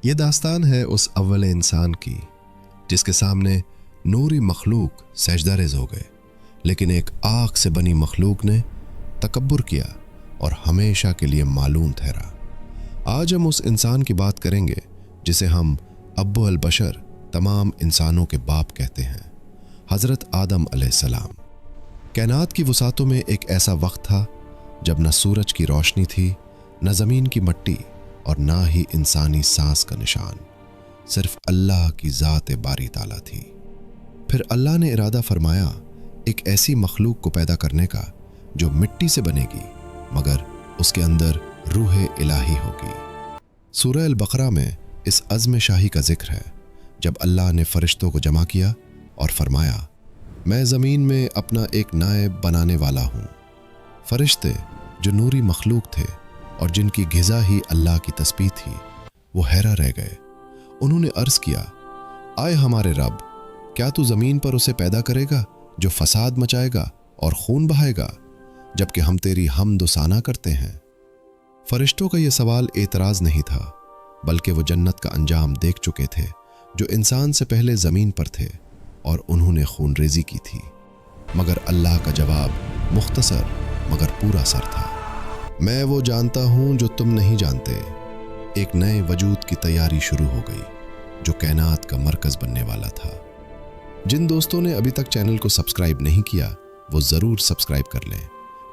یہ داستان ہے اس اول انسان کی جس کے سامنے نوری مخلوق سجدہ ریز ہو گئے، لیکن ایک آگ سے بنی مخلوق نے تکبر کیا اور ہمیشہ کے لیے معلوم ٹھہرا۔ آج ہم اس انسان کی بات کریں گے جسے ہم ابو البشر، تمام انسانوں کے باپ کہتے ہیں، حضرت آدم علیہ السلام۔ کائنات کی وسعتوں میں ایک ایسا وقت تھا جب نہ سورج کی روشنی تھی، نہ زمین کی مٹی، اور نہ ہی انسانی سانس کا نشان، صرف اللہ کی ذات باری تعالیٰ تھی۔ پھر اللہ نے ارادہ فرمایا ایک ایسی مخلوق کو پیدا کرنے کا جو مٹی سے بنے گی، مگر اس کے اندر روح الہی ہوگی۔ سورہ البقرہ میں اس عزم شاہی کا ذکر ہے جب اللہ نے فرشتوں کو جمع کیا اور فرمایا، میں زمین میں اپنا ایک نائب بنانے والا ہوں۔ فرشتے جو نوری مخلوق تھے اور جن کی غذا ہی اللہ کی تسبیح تھی، وہ حیران رہ گئے۔ انہوں نے عرض کیا، آئے ہمارے رب، کیا تو زمین پر اسے پیدا کرے گا جو فساد مچائے گا اور خون بہائے گا، جبکہ ہم تیری حمد و ثنا کرتے ہیں؟ فرشتوں کا یہ سوال اعتراض نہیں تھا، بلکہ وہ جنت کا انجام دیکھ چکے تھے جو انسان سے پہلے زمین پر تھے، اور انہوں نے خون ریزی کی تھی۔ مگر اللہ کا جواب مختصر مگر پورا سر تھا، میں وہ جانتا ہوں جو تم نہیں جانتے۔ ایک نئے وجود کی تیاری شروع ہو گئی جو کائنات کا مرکز بننے والا تھا۔ جن دوستوں نے ابھی تک چینل کو سبسکرائب نہیں کیا، وہ ضرور سبسکرائب کر لیں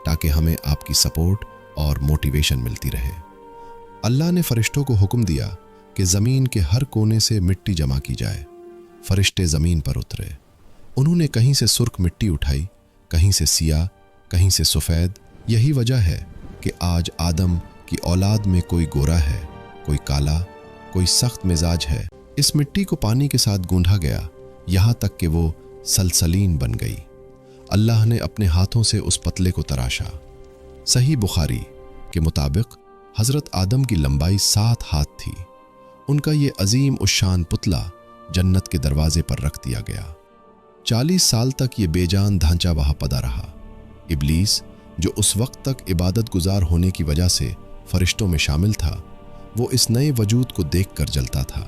تاکہ ہمیں آپ کی سپورٹ اور موٹیویشن ملتی رہے۔ اللہ نے فرشتوں کو حکم دیا کہ زمین کے ہر کونے سے مٹی جمع کی جائے۔ فرشتے زمین پر اترے، انہوں نے کہیں سے سرخ مٹی اٹھائی، کہیں سے سیاہ، کہیں سے سفید۔ یہی وجہ ہے کہ آج آدم کی اولاد میں کوئی گورا ہے، کوئی کالا، کوئی سخت مزاج ہے۔ اس مٹی کو پانی کے ساتھ گوندھا گیا یہاں تک کہ وہ سلسلین بن گئی۔ اللہ نے اپنے ہاتھوں سے اس پتلے کو تراشا۔ صحیح بخاری کے مطابق حضرت آدم کی لمبائی 7 ہاتھ تھی۔ ان کا یہ عظیم الشان پتلا جنت کے دروازے پر رکھ دیا گیا۔ 40 سال تک یہ بے جان ڈھانچہ وہاں پدا رہا۔ ابلیس جو اس وقت تک عبادت گزار ہونے کی وجہ سے فرشتوں میں شامل تھا، وہ اس نئے وجود کو دیکھ کر جلتا تھا۔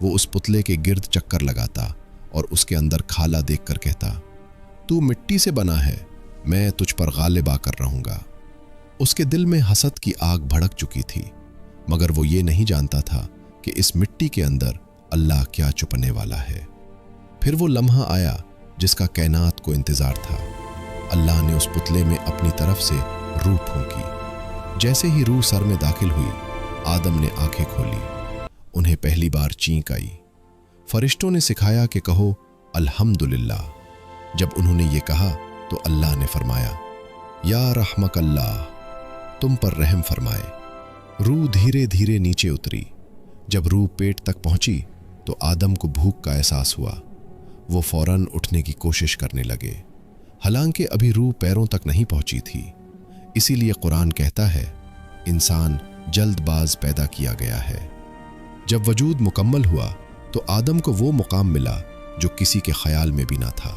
وہ اس پتلے کے گرد چکر لگاتا اور اس کے اندر کھالا دیکھ کر کہتا، تو مٹی سے بنا ہے، میں تجھ پر غالب آ کر رہوں گا۔ اس کے دل میں حسد کی آگ بھڑک چکی تھی، مگر وہ یہ نہیں جانتا تھا کہ اس مٹی کے اندر اللہ کیا چھپنے والا ہے۔ پھر وہ لمحہ آیا جس کا کائنات کو انتظار تھا۔ اللہ نے اس پتلے میں اپنی طرف سے روح پھونکی۔ جیسے ہی روح سر میں داخل ہوئی، آدم نے آنکھیں کھولی۔ انہیں پہلی بار چینک آئی۔ فرشتوں نے سکھایا کہ کہو الحمدللہ۔ جب انہوں نے یہ کہا تو اللہ نے فرمایا، یا رحمک اللہ، تم پر رحم فرمائے۔ روح دھیرے دھیرے نیچے اتری۔ جب روح پیٹ تک پہنچی تو آدم کو بھوک کا احساس ہوا۔ وہ فوراً اٹھنے کی کوشش کرنے لگے، حالانکہ ابھی روح پیروں تک نہیں پہنچی تھی۔ اسی لیے قرآن کہتا ہے، انسان جلد باز پیدا کیا گیا ہے۔ جب وجود مکمل ہوا تو آدم کو وہ مقام ملا جو کسی کے خیال میں بھی نہ تھا۔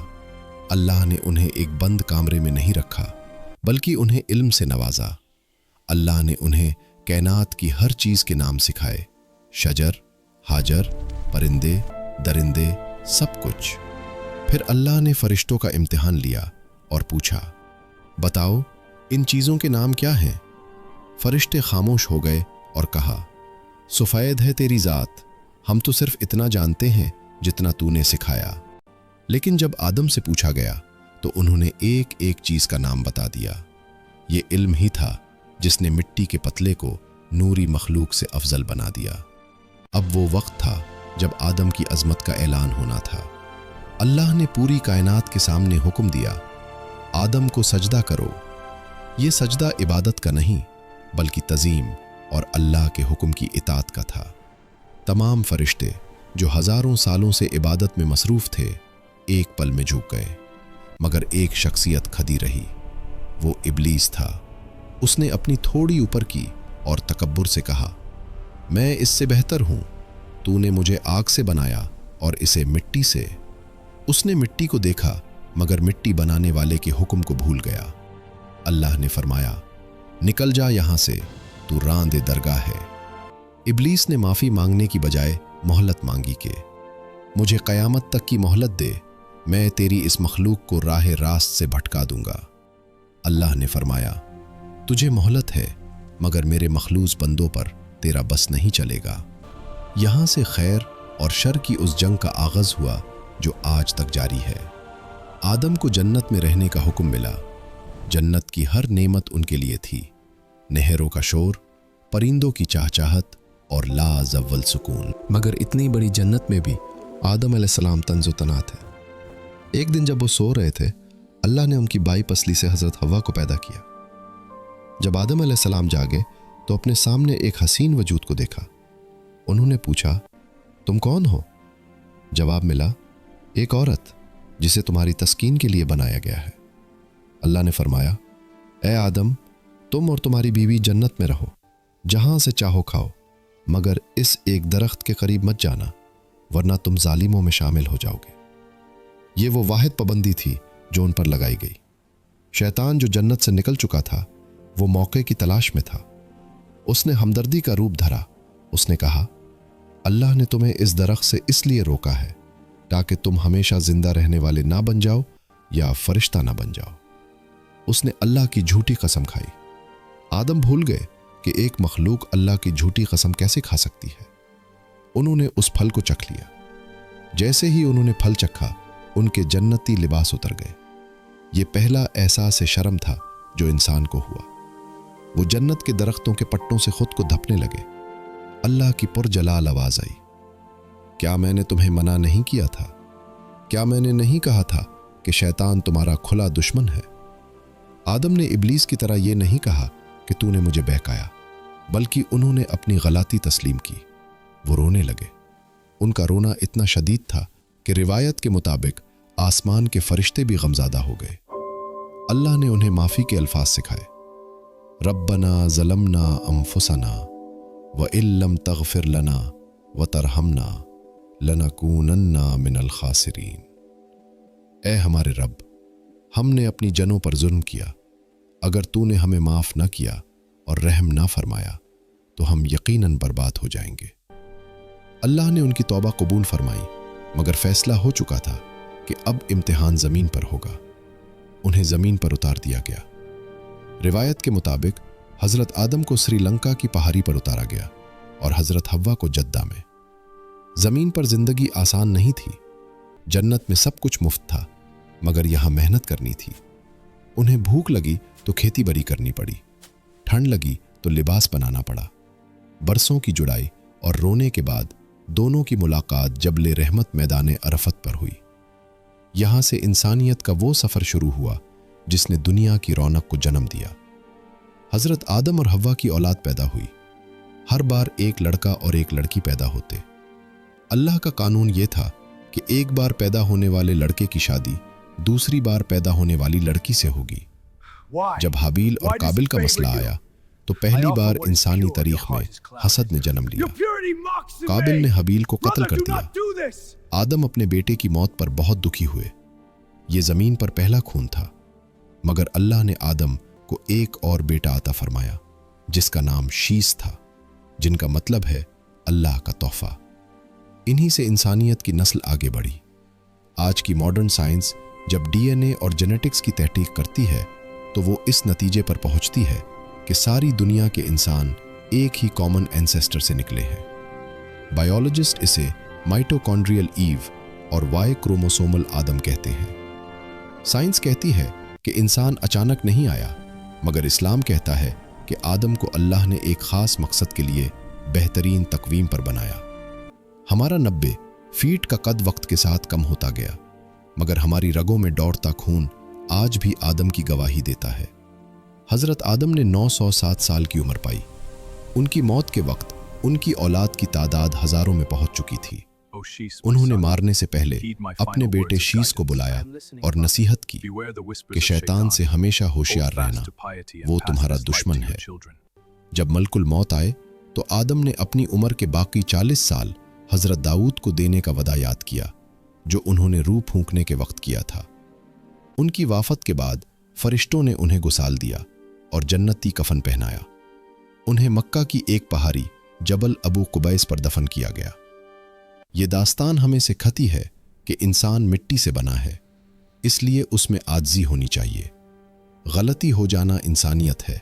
اللہ نے انہیں ایک بند کامرے میں نہیں رکھا، بلکہ انہیں علم سے نوازا۔ اللہ نے انہیں کائنات کی ہر چیز کے نام سکھائے، شجر، حاجر، پرندے، درندے، سب کچھ۔ پھر اللہ نے فرشتوں کا امتحان لیا اور پوچھا، بتاؤ ان چیزوں کے نام کیا ہیں؟ فرشتے خاموش ہو گئے اور کہا، سفید ہے تیری ذات، ہم تو صرف اتنا جانتے ہیں جتنا تو نے سکھایا۔ لیکن جب آدم سے پوچھا گیا تو انہوں نے ایک ایک چیز کا نام بتا دیا۔ یہ علم ہی تھا جس نے مٹی کے پتلے کو نوری مخلوق سے افضل بنا دیا۔ اب وہ وقت تھا جب آدم کی عظمت کا اعلان ہونا تھا۔ اللہ نے پوری کائنات کے سامنے حکم دیا، آدم کو سجدہ کرو۔ یہ سجدہ عبادت کا نہیں بلکہ تعظیم اور اللہ کے حکم کی اطاعت کا تھا۔ تمام فرشتے جو ہزاروں سالوں سے عبادت میں مصروف تھے، ایک پل میں جھک گئے، مگر ایک شخصیت کھڑی رہی۔ وہ ابلیس تھا۔ اس نے اپنی تھوڑی اوپر کی اور تکبر سے کہا، میں اس سے بہتر ہوں، تو نے مجھے آگ سے بنایا اور اسے مٹی سے۔ اس نے مٹی کو دیکھا مگر مٹی بنانے والے کے حکم کو بھول گیا۔ اللہ نے فرمایا، نکل جا یہاں سے، تو راند درگاہ ہے۔ इब्लीस ने माफ़ी मांगने की बजाय मोहलत मांगी कि मुझे क़यामत तक की मोहलत दे, मैं तेरी इस मखलूक को राह रास्त से भटका दूंगा। अल्लाह ने फरमाया, तुझे मोहलत है, मगर मेरे मखलूस बंदों पर तेरा बस नहीं चलेगा। यहाँ से खैर और शर की उस जंग का आगाज़ हुआ जो आज तक जारी है। आदम को जन्नत में रहने का हुक्म मिला। जन्नत की हर नेमत उनके लिए थी, नहरों का शोर, परिंदों की चहचहाहट और लाजव्वल सुकून। मगर इतनी बड़ी जन्नत में भी आदम अलैहिस्सलाम तंज़ो तनात है। एक दिन जब वो सो रहे थे, अल्लाह ने उनकी बाई पसली से हज़रत हवा को पैदा किया। जब आदम अलैहिस्सलाम जागे तो अपने सामने एक हसीन वजूद को देखा। उन्होंने पूछा, तुम कौन हो? जवाब मिला, एक औरत जिसे तुम्हारी तस्कीन के लिए बनाया गया है। अल्लाह ने फरमाया, ए आदम, तुम और तुम्हारी बीवी जन्नत में रहो, जहां से चाहो खाओ, मगर इस एक दरख्त के करीब मत जाना, वरना तुम जालिमों में शामिल हो जाओगे। ये वो वाहिद पाबंदी थी जो उन पर लगाई गई। शैतान जो जन्नत से निकल चुका था, वो मौके की तलाश में था। उसने हमदर्दी का रूप धरा। उसने कहा, अल्लाह ने तुम्हें इस दरख्त से इसलिए रोका है ताकि तुम हमेशा जिंदा रहने वाले ना बन जाओ या फरिश्ता ना बन जाओ। उसने अल्लाह की झूठी कसम खाई। आदम भूल गए कि एक मखलूक अल्लाह की झूठी कसम कैसे खा सकती है। उन्होंने उस फल को चख लिया। जैसे ही उन्होंने फल चखा, उनके जन्नती लिबास उतर गए। ये पहला एहसास शर्म था जो इंसान को हुआ। वो जन्नत के दरख्तों के पट्टों से खुद को धपने लगे। अल्लाह की पुरजलाल आवाज आई, क्या मैंने तुम्हें मना नहीं किया था? क्या मैंने नहीं कहा था कि शैतान तुम्हारा खुला दुश्मन है? आदम ने इब्लीस की तरह ये नहीं कहा कि तूने मुझे बहकाया, बल्कि उन्होंने अपनी गलती तस्लीम की। वो रोने लगे। उनका रोना इतना शदीद था कि रिवायत के मुताबिक आसमान के फरिश्ते भी गमज़ादा हो गए। अल्लाह ने उन्हें माफ़ी के अल्फाज सिखाए, रब्बना ज़लमना अनफुसना व इल्लम तग़फिर लना व तरहमना लनकूनन्ना मिनल खासिरीन। ए हमारे रब, हमने अपनी जनों पर जुल्म किया। अगर तूने हमें माफ़ न किया और रहम ना फरमाया तो हम यकीनन बर्बाद हो जाएंगे। अल्लाह ने उनकी तौबा कबूल फरमाई, मगर फैसला हो चुका था कि अब इम्तिहान ज़मीन पर होगा। उन्हें ज़मीन पर उतार दिया गया। रिवायत के मुताबिक हज़रत आदम को श्रीलंका की पहाड़ी पर उतारा गया और हज़रत हव्वा को जद्दा में। ज़मीन पर ज़िंदगी आसान नहीं थी। जन्नत में सब कुछ मुफ्त था, मगर यहाँ मेहनत करनी थी। उन्हें भूख लगी तो खेती बरी करनी पड़ी, ठंड लगी तो लिबास बनाना पड़ा। बरसों की जुड़ाई और रोने के बाद दोनों की मुलाकात जबले रहमत मैदान अरफत पर हुई। यहाँ से इंसानियत का वो सफ़र शुरू हुआ जिसने दुनिया की रौनक को जन्म दिया। हज़रत आदम और हव्वा की औलाद पैदा हुई। हर बार एक लड़का और एक लड़की पैदा होते। अल्लाह का कानून ये था कि एक बार पैदा होने वाले लड़के की शादी दूसरी बार पैदा होने वाली लड़की से होगी। जब हाबील और काबिल का मसला आया तो पहली बार इंसानी तारीख में हसद ने जन्म लिया। काबिल ने हाबील को कत्ल कर दिया। आदम अपने बेटे की मौत पर बहुत दुखी हुए। ये ज़मीन पर पहला खून था, मगर अल्लाह ने आदम को एक और बेटा अता फरमाया जिसका नाम शीस था, जिनका मतलब है अल्लाह का तोहफा। इन्हीं से इंसानियत की नस्ल आगे बढ़ी। आज की मॉडर्न साइंस जब डीएनए और जेनेटिक्स की तहकीक करती है तो वो इस नतीजे पर पहुंचती है कि सारी दुनिया के इंसान एक ही कॉमन एंसेस्टर से निकले हैं। बायोलॉजिस्ट इसे माइटोकॉन्ड्रियल ईव और वाई क्रोमोसोमल आदम कहते हैं। साइंस कहती है कि इंसान अचानक नहीं आया, मगर इस्लाम कहता है कि आदम को अल्लाह ने एक ख़ास मकसद के लिए बेहतरीन तकवीम पर बनाया। हमारा 90 फीट का कद वक्त के साथ कम होता गया, मगर हमारी रगों में दौड़ता खून आज भी आदम की गवाही देता है। हज़रत आदम ने 907 साल की उम्र पाई। उनकी मौत के वक्त उनकी औलाद की तादाद हज़ारों में पहुंच चुकी थी। उन्होंने मारने से पहले अपने बेटे शीस को बुलाया और नसीहत की कि शैतान से हमेशा होशियार रहना, वो तुम्हारा दुश्मन है। जब मलकुल मौत आए तो आदम ने अपनी उम्र के बाकी 40 साल हज़रत दाऊद को देने का वदा याद किया, जो उन्होंने रूह फूंकने के वक्त किया था। उनकी वाफत के बाद फरिश्तों ने उन्हें गुसाल दिया और जन्नती कफन पहनाया। उन्हें मक्का की एक पहाड़ी जबल अबू कुबैस पर दफन किया गया। ये दास्तान हमें सिखाती है कि इंसान मिट्टी से बना है, इसलिए उसमें आजिज़ी होनी चाहिए। गलती हो जाना इंसानियत है,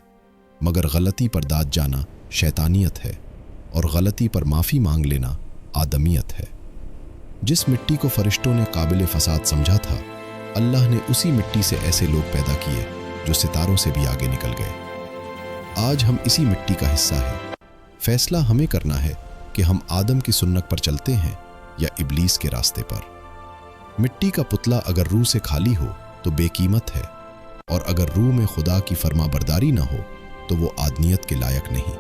मगर गलती पर दाद जाना शैतानियत है, और गलती पर माफ़ी मांग लेना आदमियत है। जिस मिट्टी को फरिश्तों ने काबिल फसाद समझा था, अल्लाह ने उसी मिट्टी से ऐसे लोग पैदा किए जो सितारों से भी आगे निकल गए। आज हम इसी मिट्टी का हिस्सा हैं। फैसला हमें करना है कि हम आदम की सुन्नत पर चलते हैं या इब्लीस के रास्ते पर। मिट्टी का पुतला अगर रूह से खाली हो तो बेकीमत है, और अगर रूह में खुदा की फर्माबरदारी ना हो तो वो आदमियत के लायक नहीं।